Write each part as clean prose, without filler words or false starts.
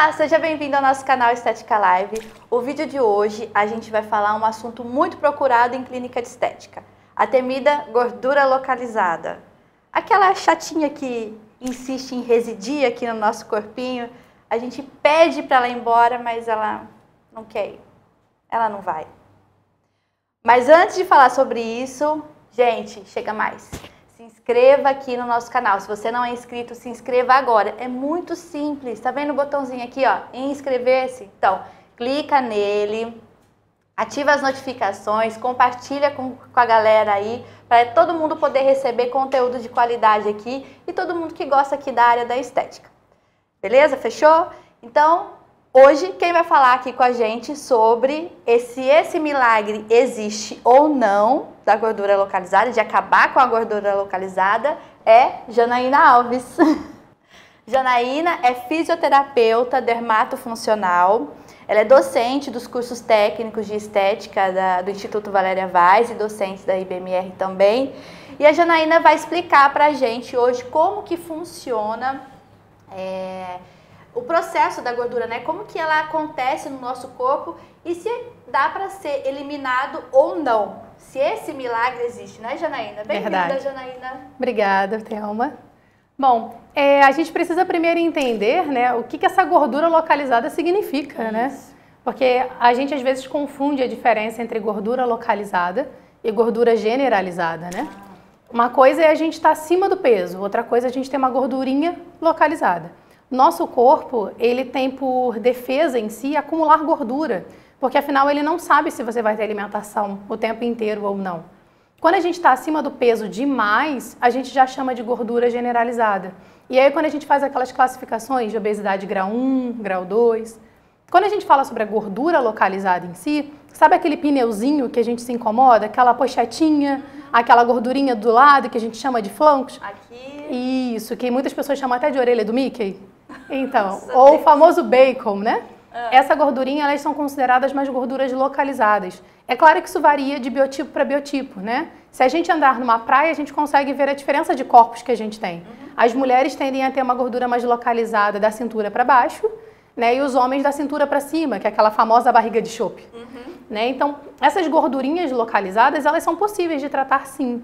Olá, seja bem-vindo ao nosso canal Estética Live. O vídeo de hoje a gente vai falar um assunto muito procurado em clínica de estética, a temida gordura localizada. Aquela chatinha que insiste em residir aqui no nosso corpinho, a gente pede para ela ir embora, mas ela não quer ir, ela não vai. Mas antes de falar sobre isso, gente, chega mais. Se inscreva aqui no nosso canal. Se você não é inscrito, se inscreva agora. É muito simples. Tá vendo o botãozinho aqui, ó, inscrever-se? Então, clica nele, ativa as notificações, compartilha com a galera aí, para todo mundo poder receber conteúdo de qualidade aqui e todo mundo que gosta aqui da área da estética. Beleza? Fechou? Então, hoje, quem vai falar aqui com a gente sobre se esse milagre existe ou não da gordura localizada, de acabar com a gordura localizada, é Janaína Alves. Janaína é fisioterapeuta dermatofuncional, ela é docente dos cursos técnicos de estética do Instituto Valéria Vaz e docente da IBMR também. E a Janaína vai explicar pra gente hoje como que funciona o processo da gordura, né? Como que ela acontece no nosso corpo e se dá para ser eliminado ou não. Se esse milagre existe, né, Janaína? Bem-vinda, Janaína. Obrigada, Thelma. Bom, a gente precisa primeiro entender, né, o que essa gordura localizada significa, isso, né? Porque a gente às vezes confunde a diferença entre gordura localizada e gordura generalizada, né? Uma coisa é a gente estar acima do peso, outra coisa é a gente ter uma gordurinha localizada. Nosso corpo, ele tem por defesa em si acumular gordura, porque afinal ele não sabe se você vai ter alimentação o tempo inteiro ou não. Quando a gente está acima do peso demais, a gente já chama de gordura generalizada. E aí quando a gente faz aquelas classificações de obesidade grau 1, grau 2, quando a gente fala sobre a gordura localizada em si, sabe aquele pneuzinho que a gente se incomoda, aquela pochetinha, aquela gordurinha do lado que a gente chama de flancos? Aqui. Isso, que muitas pessoas chamam até de orelha do Mickey. Então, nossa, ou o famoso bacon, né? Essa gordurinha, elas são consideradas mais gorduras localizadas. É claro que isso varia de biotipo para biotipo, né? Se a gente andar numa praia, a gente consegue ver a diferença de corpos que a gente tem. As mulheres tendem a ter uma gordura mais localizada da cintura para baixo, né? E os homens da cintura para cima, que é aquela famosa barriga de chope. Né? Então, essas gordurinhas localizadas, elas são possíveis de tratar sim.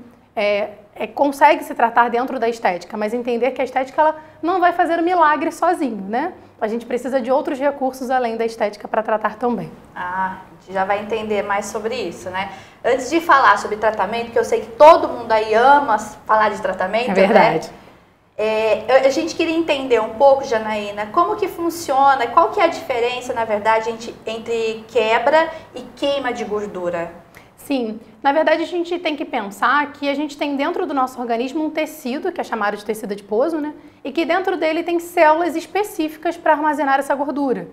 Consegue se tratar dentro da estética, mas entender que a estética ela não vai fazer o milagre sozinho, né? A gente precisa de outros recursos além da estética para tratar também. A gente já vai entender mais sobre isso, né? Antes de falar sobre tratamento, que eu sei que todo mundo aí ama falar de tratamento, é verdade. Né? A gente queria entender um pouco, Janaína, como que funciona, qual que é a diferença, na verdade, entre quebra e queima de gordura? Sim, na verdade a gente tem que pensar que a gente tem dentro do nosso organismo um tecido, que é chamado de tecido adiposo, né? E que dentro dele tem células específicas para armazenar essa gordura.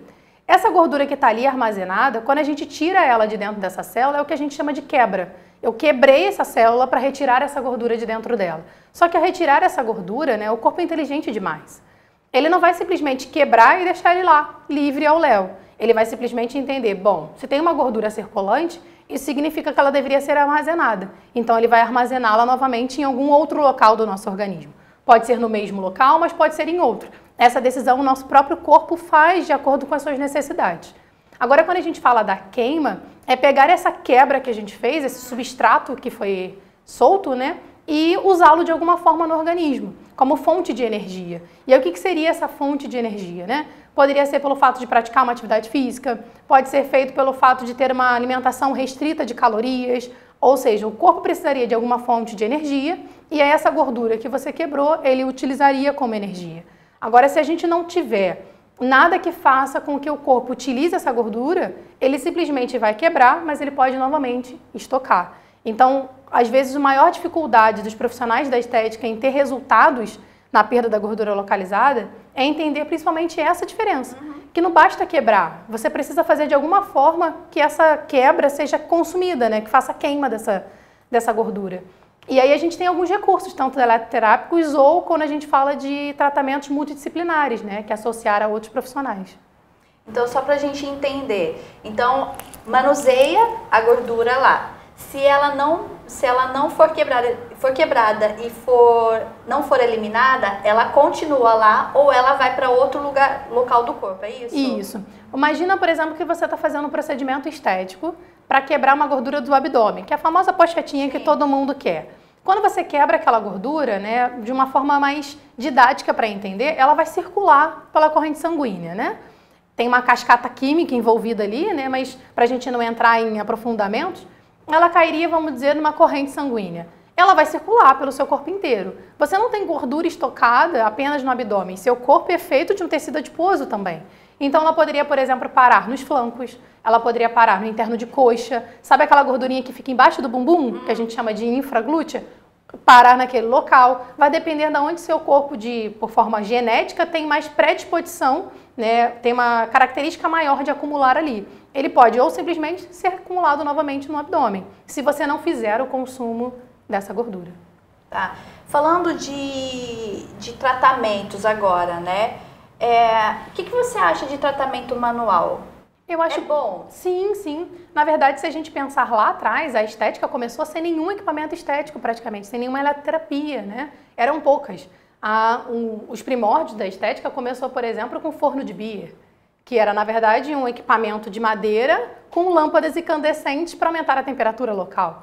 Essa gordura que está ali armazenada, quando a gente tira ela de dentro dessa célula, é o que a gente chama de quebra. Eu quebrei essa célula para retirar essa gordura de dentro dela. Só que ao retirar essa gordura, né, o corpo é inteligente demais. Ele não vai simplesmente quebrar e deixar ele lá, livre ao léu. Ele vai simplesmente entender, bom, se tem uma gordura circulante, isso significa que ela deveria ser armazenada. Então ele vai armazená-la novamente em algum outro local do nosso organismo. Pode ser no mesmo local, mas pode ser em outro. Essa decisão o nosso próprio corpo faz de acordo com as suas necessidades. Agora, quando a gente fala da queima, é pegar essa quebra que a gente fez, esse substrato que foi solto, né? E usá-lo de alguma forma no organismo, como fonte de energia. E aí o que seria essa fonte de energia, né? Poderia ser pelo fato de praticar uma atividade física, pode ser feito pelo fato de ter uma alimentação restrita de calorias, ou seja, o corpo precisaria de alguma fonte de energia e aí essa gordura que você quebrou, ele utilizaria como energia. Agora, se a gente não tiver nada que faça com que o corpo utilize essa gordura, ele simplesmente vai quebrar, mas ele pode novamente estocar. Então, às vezes, a maior dificuldade dos profissionais da estética em ter resultados na perda da gordura localizada é entender principalmente essa diferença, que não basta quebrar, você precisa fazer de alguma forma que essa quebra seja consumida, né? Que faça queima dessa gordura. E aí a gente tem alguns recursos, tanto eletroterápicos ou quando a gente fala de tratamentos multidisciplinares, né? Que é associar a outros profissionais. Então, só para a gente entender, então manuseia a gordura lá. se ela não for quebrada e não for eliminada, ela continua lá ou ela vai para outro local do corpo, é isso? Isso. Imagina, por exemplo, que você está fazendo um procedimento estético para quebrar uma gordura do abdômen, que é a famosa pochetinha que todo mundo quer. Quando você quebra aquela gordura, né, de uma forma mais didática para entender, ela vai circular pela corrente sanguínea, né? Tem uma cascata química envolvida ali, né, mas para a gente não entrar em aprofundamentos, ela cairia, vamos dizer, numa corrente sanguínea. Ela vai circular pelo seu corpo inteiro. Você não tem gordura estocada apenas no abdômen, seu corpo é feito de um tecido adiposo também. Então ela poderia, por exemplo, parar nos flancos, ela poderia parar no interno de coxa, sabe aquela gordurinha que fica embaixo do bumbum, que a gente chama de infraglútea? Parar naquele local, vai depender de onde seu corpo, por forma genética, tem mais predisposição, né, tem uma característica maior de acumular ali. Ele pode ou simplesmente ser acumulado novamente no abdômen, se você não fizer o consumo dessa gordura. Tá. Falando de tratamentos agora, né? O que você acha de tratamento manual? Eu acho bom? Sim, sim. Na verdade, se a gente pensar lá atrás, a estética começou sem nenhum equipamento estético praticamente, sem nenhuma eletroterapia, né? Eram poucas. Os primórdios da estética começou, por exemplo, com forno de Beer, que era, na verdade, um equipamento de madeira com lâmpadas incandescentes para aumentar a temperatura local.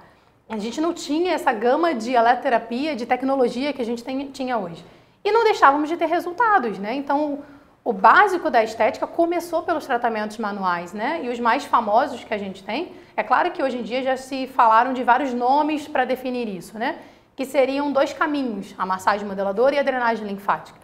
A gente não tinha essa gama de eletroterapia, de tecnologia que a gente tinha hoje. E não deixávamos de ter resultados, né? Então, o básico da estética começou pelos tratamentos manuais, né? E os mais famosos que a gente tem, é claro que hoje em dia já se falaram de vários nomes para definir isso, né? Que seriam 2 caminhos, a massagem modeladora e a drenagem linfática.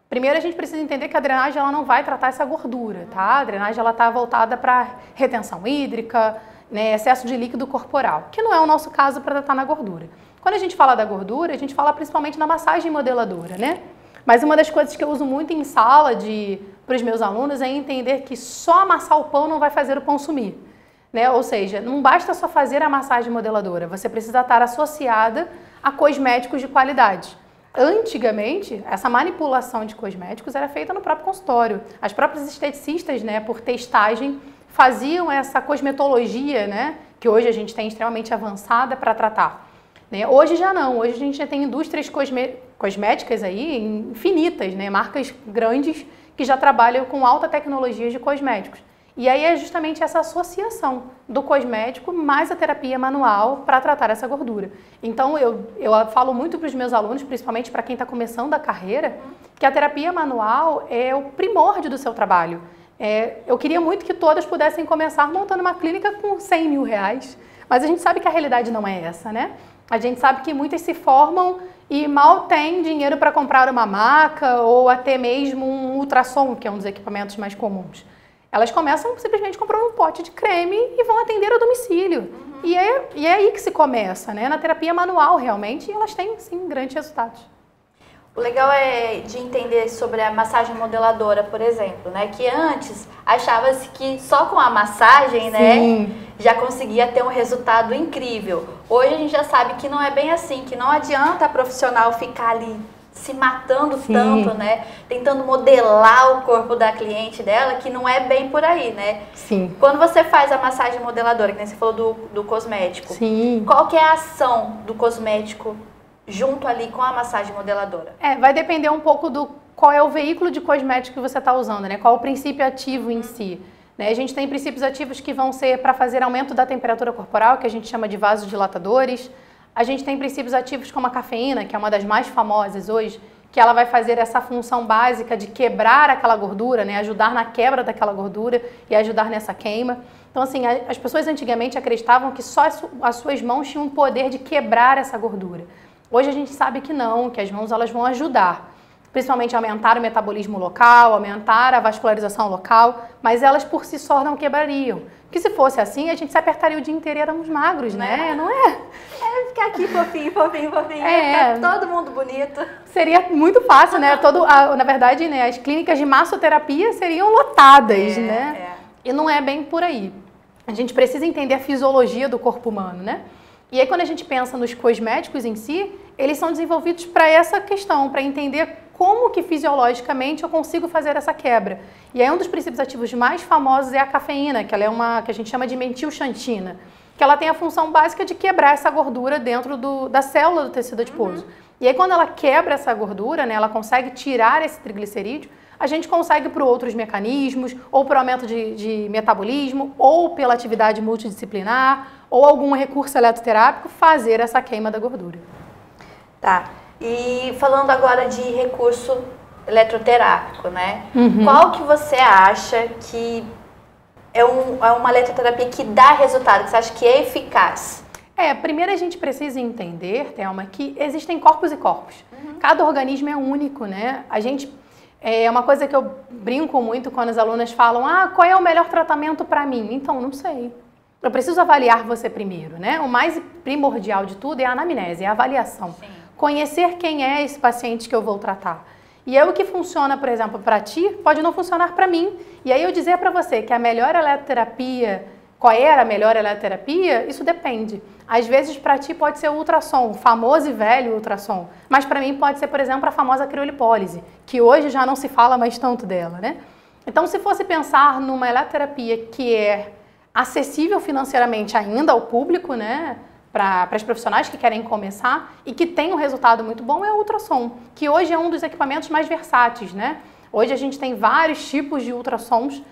Primeiro, a gente precisa entender que a drenagem ela não vai tratar essa gordura, tá? A drenagem ela está voltada para retenção hídrica, né, excesso de líquido corporal, que não é o nosso caso para tratar na gordura. Quando a gente fala da gordura, a gente fala principalmente na massagem modeladora, né? Mas uma das coisas que eu uso muito em sala para os meus alunos é entender que só amassar o pão não vai fazer o pão sumir, né? Ou seja, não basta só fazer a massagem modeladora, você precisa estar associada a cosméticos de qualidade. Antigamente, essa manipulação de cosméticos era feita no próprio consultório. As próprias esteticistas, né, por testagem, faziam essa cosmetologia, né, que hoje a gente tem extremamente avançada para tratar. Né? Hoje já não, hoje a gente já tem indústrias cosméticas aí infinitas, né, marcas grandes que já trabalham com alta tecnologia de cosméticos. E aí é justamente essa associação do cosmético mais a terapia manual para tratar essa gordura. Então eu falo muito para os meus alunos, principalmente para quem está começando a carreira, que a terapia manual é o primórdio do seu trabalho. Eu queria muito que todas pudessem começar montando uma clínica com 100 mil reais, mas a gente sabe que a realidade não é essa, né? A gente sabe que muitas se formam e mal têm dinheiro para comprar uma maca ou até mesmo um ultrassom, que é um dos equipamentos mais comuns. Elas começam simplesmente comprando um pote de creme e vão atender ao domicílio. E é aí que se começa, né? Na terapia manual, realmente, e elas têm, sim, grandes resultados. O legal é de entender sobre a massagem modeladora, por exemplo, né? Que antes achava-se que só com a massagem, né, já conseguia ter um resultado incrível. Hoje a gente já sabe que não é bem assim, que não adianta a profissional ficar ali se matando tanto, né? Tentando modelar o corpo da cliente dela, que não é bem por aí, né? Sim. Quando você faz a massagem modeladora, que nem você falou do cosmético, qual que é a ação do cosmético junto ali com a massagem modeladora? Vai depender um pouco do qual é o veículo de cosmético que você está usando, né? Qual o princípio ativo em si. Né? A gente tem princípios ativos que vão ser para fazer aumento da temperatura corporal, que a gente chama de vasodilatadores. A gente tem princípios ativos como a cafeína, que é uma das mais famosas hoje, que ela vai fazer essa função básica de quebrar aquela gordura, né? Ajudar na quebra daquela gordura e ajudar nessa queima. Então, assim, as pessoas antigamente acreditavam que só as suas mãos tinham o poder de quebrar essa gordura. Hoje a gente sabe que não, que as mãos elas vão ajudar, principalmente a aumentar o metabolismo local, aumentar a vascularização local, mas elas por si só não quebrariam. Porque se fosse assim, a gente se apertaria o dia inteiro e éramos magros, né? Não é? Ficar aqui fofinho, ficar todo mundo bonito. Seria muito fácil, né? Na verdade, né, as clínicas de massoterapia seriam lotadas, né? E não é bem por aí. A gente precisa entender a fisiologia do corpo humano, né? E aí, quando a gente pensa nos cosméticos em si, eles são desenvolvidos para essa questão, para entender como que fisiologicamente eu consigo fazer essa quebra. E aí, um dos princípios ativos mais famosos é a cafeína, que ela é uma que a gente chama de metilxantina. que ela tem a função básica de quebrar essa gordura dentro da célula do tecido adiposo. E aí quando ela quebra essa gordura, né, ela consegue tirar esse triglicerídeo, a gente consegue por outros mecanismos, ou por aumento de metabolismo, ou pela atividade multidisciplinar, ou algum recurso eletroterápico, fazer essa queima da gordura. Tá. E falando agora de recurso eletroterápico, né? Uhum. Qual que você acha que é uma eletroterapia que dá resultado, que você acha que é eficaz? Primeiro a gente precisa entender, Thelma, que existem corpos e corpos. Cada organismo é único, né? É uma coisa que eu brinco muito quando as alunas falam, qual é o melhor tratamento para mim? Então, não sei. Eu preciso avaliar você primeiro, né? O mais primordial de tudo é a anamnese, é a avaliação. Sim. Conhecer quem é esse paciente que eu vou tratar. E aí o que funciona, por exemplo, para ti, pode não funcionar para mim. E aí eu dizer para você que a melhor eletroterapia, qual era a melhor eletroterapia, isso depende. Às vezes para ti pode ser o ultrassom, o famoso e velho ultrassom. Mas para mim pode ser, por exemplo, a famosa criolipólise, que hoje já não se fala mais tanto dela, né? Então se fosse pensar numa eletroterapia que é acessível financeiramente ainda ao público, né? Para as profissionais que querem começar e que tem um resultado muito bom é o ultrassom, que hoje é um dos equipamentos mais versáteis, né? Hoje a gente tem vários tipos de ultrassons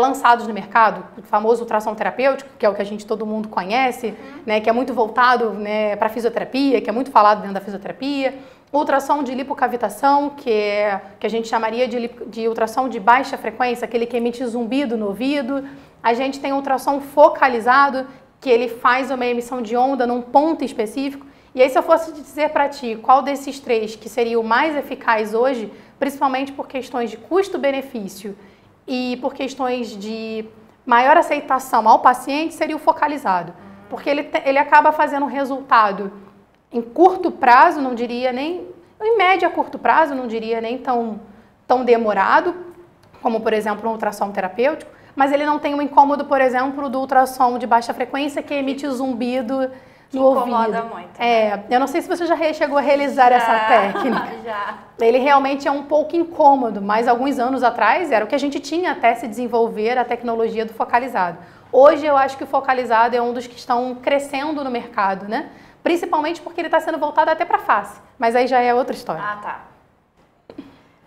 lançados no mercado, o famoso ultrassom terapêutico, que é o que todo mundo conhece, né? Que é muito voltado, né, para fisioterapia, que é muito falado dentro da fisioterapia. Ultrassom de lipocavitação, que a gente chamaria de ultrassom de baixa frequência, aquele que emite zumbido no ouvido. A gente tem ultrassom focalizado, que ele faz uma emissão de onda num ponto específico. E aí se eu fosse dizer para ti qual desses três que seria o mais eficaz hoje, principalmente por questões de custo-benefício e por questões de maior aceitação ao paciente, seria o focalizado. Porque ele acaba fazendo um resultado em curto prazo, não diria nem, em média a curto prazo, não diria nem tão demorado, como por exemplo um ultrassom terapêutico, mas ele não tem um incômodo, por exemplo, do ultrassom de baixa frequência que emite zumbido no ouvido. Incomoda muito. Né? Eu não sei se você já chegou a realizar essa técnica. Já. Ele realmente é um pouco incômodo, mas alguns anos atrás era o que a gente tinha até se desenvolver a tecnologia do focalizado. Hoje eu acho que o focalizado é um dos que estão crescendo no mercado, né? Principalmente porque ele está sendo voltado até para a face, mas aí já é outra história. Tá.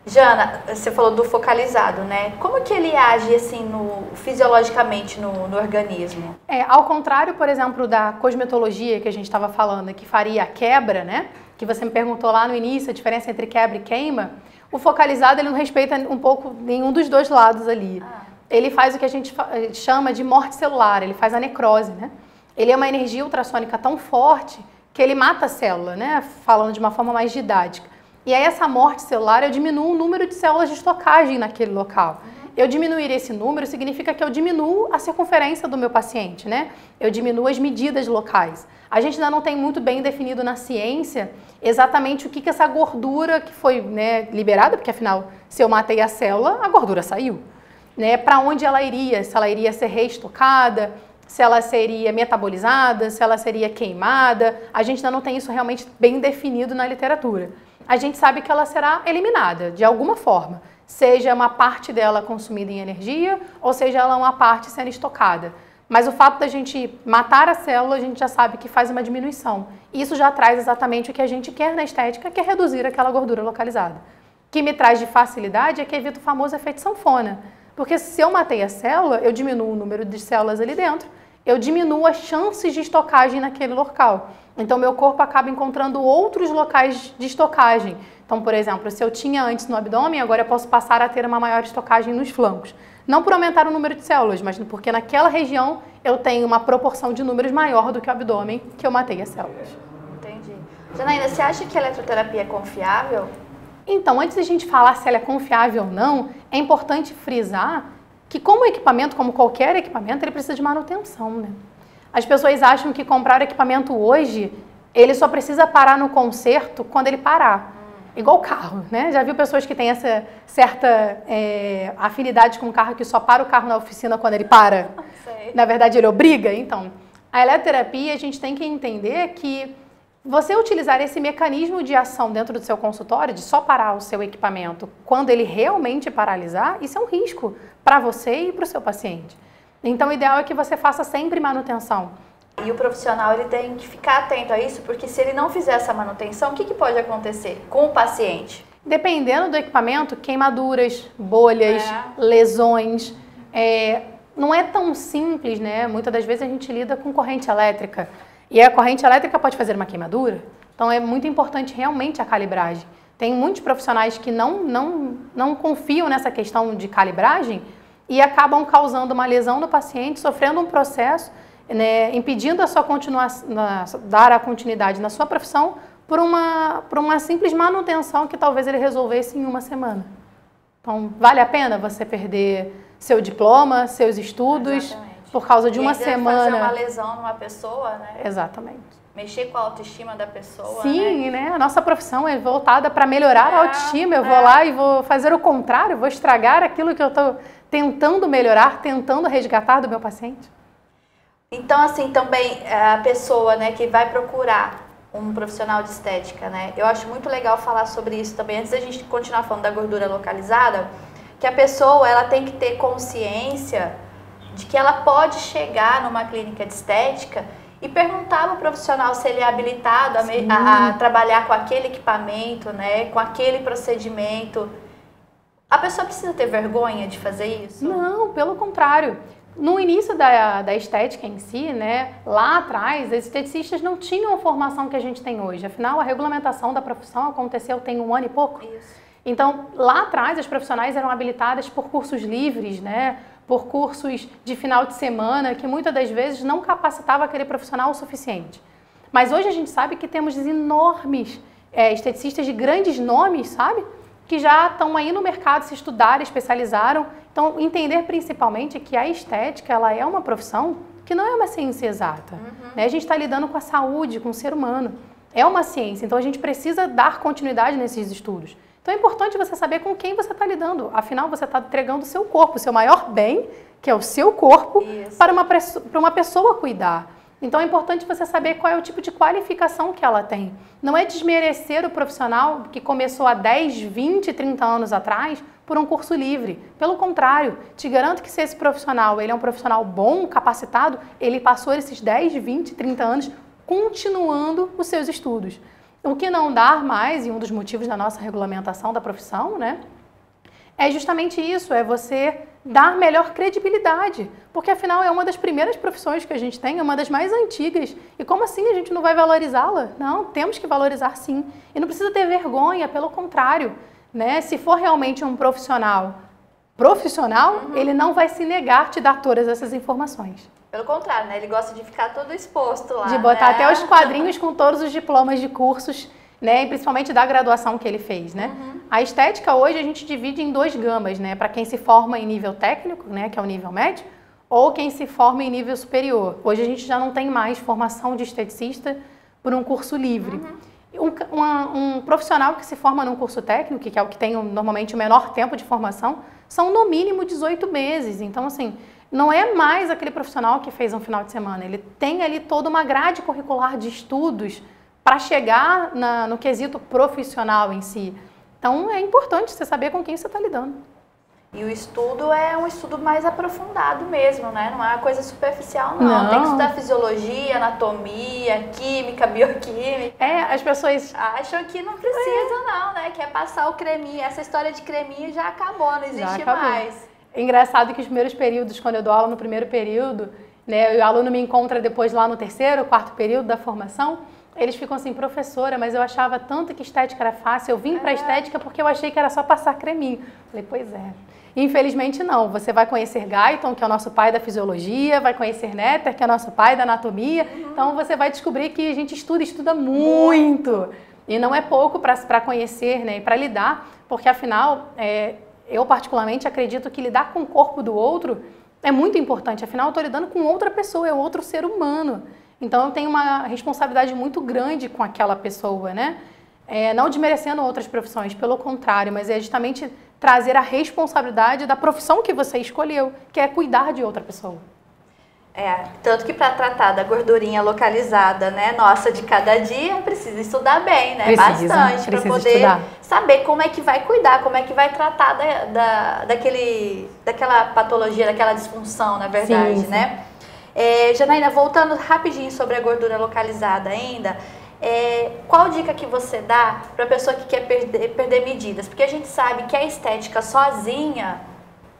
Jana, você falou do focalizado, né? Como que ele age assim fisiologicamente no organismo? Ao contrário, por exemplo, da cosmetologia que a gente estava falando, que faria a quebra, né? Que você me perguntou lá no início, a diferença entre quebra e queima. O focalizado, ele não respeita um pouco nenhum dos dois lados ali. Ele faz o que a gente chama de morte celular, ele faz a necrose, né? Ele é uma energia ultrassônica tão forte que ele mata a célula, né? Falando de uma forma mais didática. E aí essa morte celular, eu diminuo o número de células de estocagem naquele local. Eu diminuir esse número significa que eu diminuo a circunferência do meu paciente, né? Eu diminuo as medidas locais. A gente ainda não tem muito bem definido na ciência exatamente o que essa gordura que foi, né, liberada, porque afinal, se eu matei a célula, a gordura saiu. Né? Para onde ela iria? Se ela iria ser reestocada, se ela seria metabolizada, se ela seria queimada. A gente ainda não tem isso realmente bem definido na literatura. A gente sabe que ela será eliminada de alguma forma, seja uma parte dela consumida em energia ou seja ela uma parte sendo estocada. Mas o fato da gente matar a célula, a gente já sabe que faz uma diminuição. Isso já traz exatamente o que a gente quer na estética, que é reduzir aquela gordura localizada. O que me traz de facilidade é que evita o famoso efeito sanfona. Porque se eu matei a célula, eu diminuo o número de células ali dentro, eu diminuo as chances de estocagem naquele local. Então, meu corpo acaba encontrando outros locais de estocagem. Então, por exemplo, se eu tinha antes no abdômen, agora eu posso passar a ter uma maior estocagem nos flancos. Não por aumentar o número de células, mas porque naquela região eu tenho uma proporção de números maior do que o abdômen que eu matei as células. Entendi. Janaína, você acha que a eletroterapia é confiável? Então, antes de a gente falar se ela é confiável ou não, é importante frisar que como equipamento, como qualquer equipamento, ele precisa de manutenção, né? As pessoas acham que comprar o equipamento hoje, ele só precisa parar no conserto quando ele parar. Igual o carro, né? Já viu pessoas que têm essa certa afinidade com o carro, que só para o carro na oficina quando ele para? Sei. Na verdade, ele obriga? Então, a eletroterapia, a gente tem que entender que você utilizar esse mecanismo de ação dentro do seu consultório, de só parar o seu equipamento quando ele realmente paralisar, isso é um risco para você e para o seu paciente. Então, o ideal é que você faça sempre manutenção. E o profissional ele tem que ficar atento a isso, porque se ele não fizer essa manutenção, o que pode acontecer com o paciente? Dependendo do equipamento, queimaduras, bolhas, lesões. Não é tão simples, né? Muitas das vezes a gente lida com corrente elétrica. E a corrente elétrica pode fazer uma queimadura. Então é muito importante realmente a calibragem. Tem muitos profissionais que não confiam nessa questão de calibragem e acabam causando uma lesão no paciente, sofrendo um processo, né, impedindo a sua dar a continuidade na sua profissão por uma simples manutenção que talvez ele resolvesse em uma semana. Então, vale a pena você perder seu diploma, seus estudos, exatamente, por causa de uma semana. Fazer uma lesão numa pessoa, né? Exatamente. Mexer com a autoestima da pessoa, sim, né? A nossa profissão é voltada para melhorar a autoestima. Eu vou lá e vou fazer o contrário, vou estragar aquilo que eu estou tentando melhorar, tentando resgatar do meu paciente. Então, assim, também a pessoa, né, que vai procurar um profissional de estética, né? Eu acho muito legal falar sobre isso também, antes da gente continuar falando da gordura localizada, que a pessoa, ela tem que ter consciência de que ela pode chegar numa clínica de estética e perguntar ao profissional se ele é habilitado a trabalhar com aquele equipamento, né, com aquele procedimento. A pessoa precisa ter vergonha de fazer isso? Não, pelo contrário. No início da estética em si, né, lá atrás, os esteticistas não tinham a formação que a gente tem hoje. Afinal, a regulamentação da profissão aconteceu tem 1 ano e pouco. Isso. Então, lá atrás, as profissionais eram habilitadas por cursos livres, né, por cursos de final de semana, que muitas das vezes não capacitava aquele profissional o suficiente. Mas hoje a gente sabe que temos enormes esteticistas de grandes nomes, sabe? Que já estão aí no mercado, se estudaram, especializaram. Então, entender principalmente que a estética, ela é uma profissão que não é uma ciência exata. Né? A gente está lidando com a saúde, com o ser humano. É uma ciência, então a gente precisa dar continuidade nesses estudos. Então é importante você saber com quem você está lidando. Afinal, você está entregando o seu corpo, o seu maior bem, que é o seu corpo, para uma pessoa cuidar. Então é importante você saber qual é o tipo de qualificação que ela tem. Não é desmerecer o profissional que começou há 10, 20, 30 anos atrás por um curso livre. Pelo contrário, te garanto que se esse profissional ele é um profissional bom, capacitado, ele passou esses 10, 20, 30 anos continuando os seus estudos. O que não dá mais, e um dos motivos da nossa regulamentação da profissão, né, é justamente isso, é você dar melhor credibilidade, porque afinal é uma das primeiras profissões que a gente tem, é uma das mais antigas, e como assim a gente não vai valorizá-la? Não, temos que valorizar sim, e não precisa ter vergonha, pelo contrário, né, se for realmente um profissional, ele não vai se negar a te dar todas essas informações. Pelo contrário, né? Ele gosta de ficar todo exposto lá. De botar, né, até os quadrinhos com todos os diplomas de cursos, né? E principalmente da graduação que ele fez, né? A estética hoje a gente divide em 2 gamas, né? Para quem se forma em nível técnico, né? Que é o nível médio, ou quem se forma em nível superior. Hoje a gente já não tem mais formação de esteticista por um curso livre. Um profissional que se forma num curso técnico, que é o que tem normalmente o menor tempo de formação, são no mínimo 18 meses. Então, assim, não é mais aquele profissional que fez um final de semana. Ele tem ali toda uma grade curricular de estudos para chegar no quesito profissional em si. Então, é importante você saber com quem você está lidando. E o estudo é um estudo mais aprofundado mesmo, né? Não é uma coisa superficial, não. Tem que estudar fisiologia, anatomia, química, bioquímica. As pessoas acham que não precisa, não, né? Quer passar o creminho. Essa história de creminho já acabou, não existe mais. É engraçado que os primeiros períodos, quando eu dou aula no primeiro período, né, o aluno me encontra depois lá no 3º, 4º período da formação, eles ficam assim, professora, mas eu achava tanto que estética era fácil, eu vim para estética porque eu achei que era só passar creminho. Falei, pois é. Infelizmente não, você vai conhecer Guyton, que é o nosso pai da fisiologia, vai conhecer Netter, que é o nosso pai da anatomia, então você vai descobrir que a gente estuda muito. E não é pouco para conhecer, né, e para lidar, porque afinal... Eu, particularmente, acredito que lidar com o corpo do outro é muito importante. Afinal, eu estou lidando com outra pessoa, é outro ser humano. Então, eu tenho uma responsabilidade muito grande com aquela pessoa, né? Não desmerecendo outras profissões, pelo contrário, mas é justamente trazer a responsabilidade da profissão que você escolheu, que é cuidar de outra pessoa. Tanto que para tratar da gordurinha localizada, né, nossa, de cada dia, precisa estudar bem, né? Bastante, para poder saber como é que vai cuidar, como é que vai tratar daquela patologia, daquela disfunção, na verdade, né? Janaína, voltando rapidinho sobre a gordura localizada ainda, qual dica que você dá para a pessoa que quer perder medidas? Porque a gente sabe que a estética sozinha,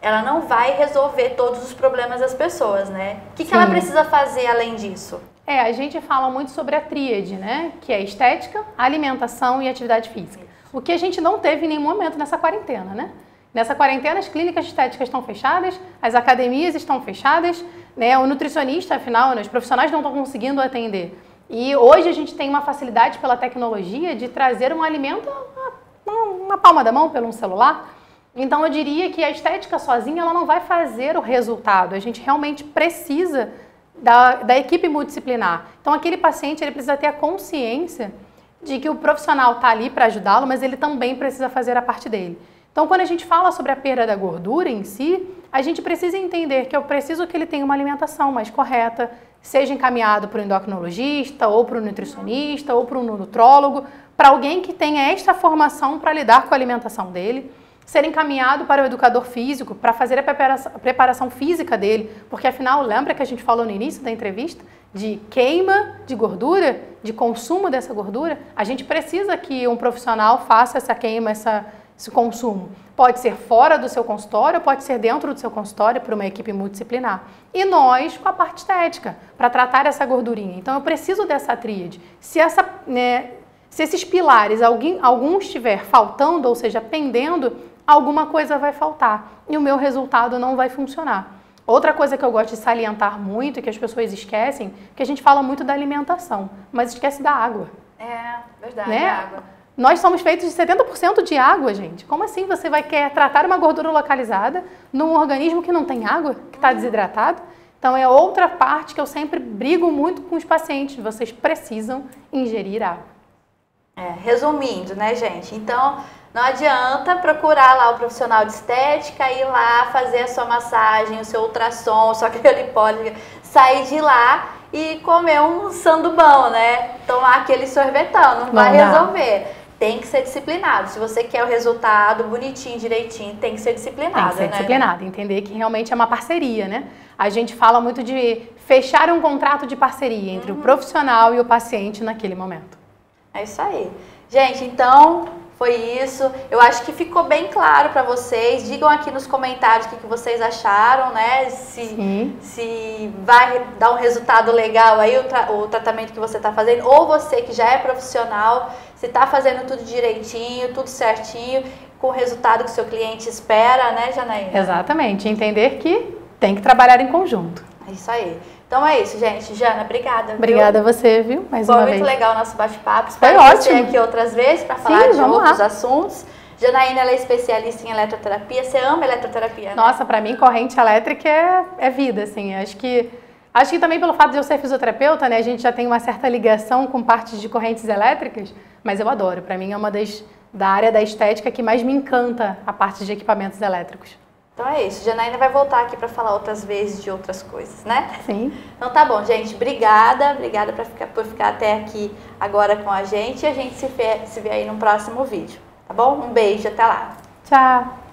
ela não vai resolver todos os problemas das pessoas, né? O que ela precisa fazer além disso? A gente fala muito sobre a tríade, né? Que é estética, alimentação e atividade física. O que a gente não teve em nenhum momento nessa quarentena, né? Nessa quarentena, as clínicas estéticas estão fechadas, as academias estão fechadas, né? O nutricionista, afinal, os profissionais não estão conseguindo atender. E hoje a gente tem uma facilidade pela tecnologia de trazer um alimento uma palma da mão, pelo celular. Então eu diria que a estética sozinha ela não vai fazer o resultado. A gente realmente precisa da equipe multidisciplinar. Então aquele paciente ele precisa ter a consciência de que o profissional está ali para ajudá-lo, mas ele também precisa fazer a parte dele. Então quando a gente fala sobre a perda da gordura em si, a gente precisa entender que eu preciso que ele tenha uma alimentação mais correta, seja encaminhado para o endocrinologista, ou para o nutricionista, ou para o nutrólogo, para alguém que tenha esta formação para lidar com a alimentação dele, ser encaminhado para o educador físico, para fazer a preparação física dele, porque afinal, lembra que a gente falou no início da entrevista, de queima de gordura, de consumo dessa gordura? A gente precisa que um profissional faça essa queima, esse consumo. Pode ser fora do seu consultório, pode ser dentro do seu consultório para uma equipe multidisciplinar. E nós com a parte estética, para tratar essa gordurinha. Então eu preciso dessa tríade. Se esses pilares, algum estiver faltando, ou seja, pendendo, alguma coisa vai faltar e o meu resultado não vai funcionar. Outra coisa que eu gosto de salientar muito, que as pessoas esquecem, que a gente fala muito da alimentação, mas esquece da água. Verdade, né? água. Nós somos feitos de 70% de água, gente. Como assim você vai querer tratar uma gordura localizada num organismo que não tem água, que está desidratado? Então é outra parte que eu sempre brigo muito com os pacientes. Vocês precisam ingerir água. Resumindo, né, gente? Então, não adianta procurar lá o profissional de estética, ir lá fazer a sua massagem, o seu ultrassom, só que ele pode sair de lá e comer um sandubão, né? Tomar aquele sorvetão, não vai resolver. Tem que ser disciplinado. Se você quer o resultado bonitinho, direitinho, tem que ser disciplinado, né? Tem que ser disciplinado, entender que realmente é uma parceria, né? A gente fala muito de fechar um contrato de parceria entre o profissional e o paciente naquele momento. É isso aí. Gente, então foi isso. Eu acho que ficou bem claro para vocês. Digam aqui nos comentários o que vocês acharam, né? Se vai dar um resultado legal aí o tratamento que você está fazendo, ou você que já é profissional, se está fazendo tudo direitinho, tudo certinho, com o resultado que o seu cliente espera, né, Janaína? Exatamente. Entender que tem que trabalhar em conjunto. É isso aí. Então é isso, gente. Jana, obrigada. Obrigada a você, viu? Mais uma vez. Foi muito legal o nosso bate-papo. Foi Espero ótimo. você aqui outras vezes para falar de outros assuntos. Janaína, ela é especialista em eletroterapia. Você ama eletroterapia, né? Nossa, para mim, corrente elétrica é vida, assim. Acho que também pelo fato de eu ser fisioterapeuta, né? A gente já tem uma certa ligação com partes de correntes elétricas, mas eu adoro. Para mim é uma da área da estética que mais me encanta a parte de equipamentos elétricos. Então é isso, Janaína vai voltar aqui para falar outras vezes de outras coisas, né? Sim. Então tá bom, gente. Obrigada por ficar até aqui agora com a gente. E a gente se vê aí no próximo vídeo, tá bom? Um beijo, até lá. Tchau.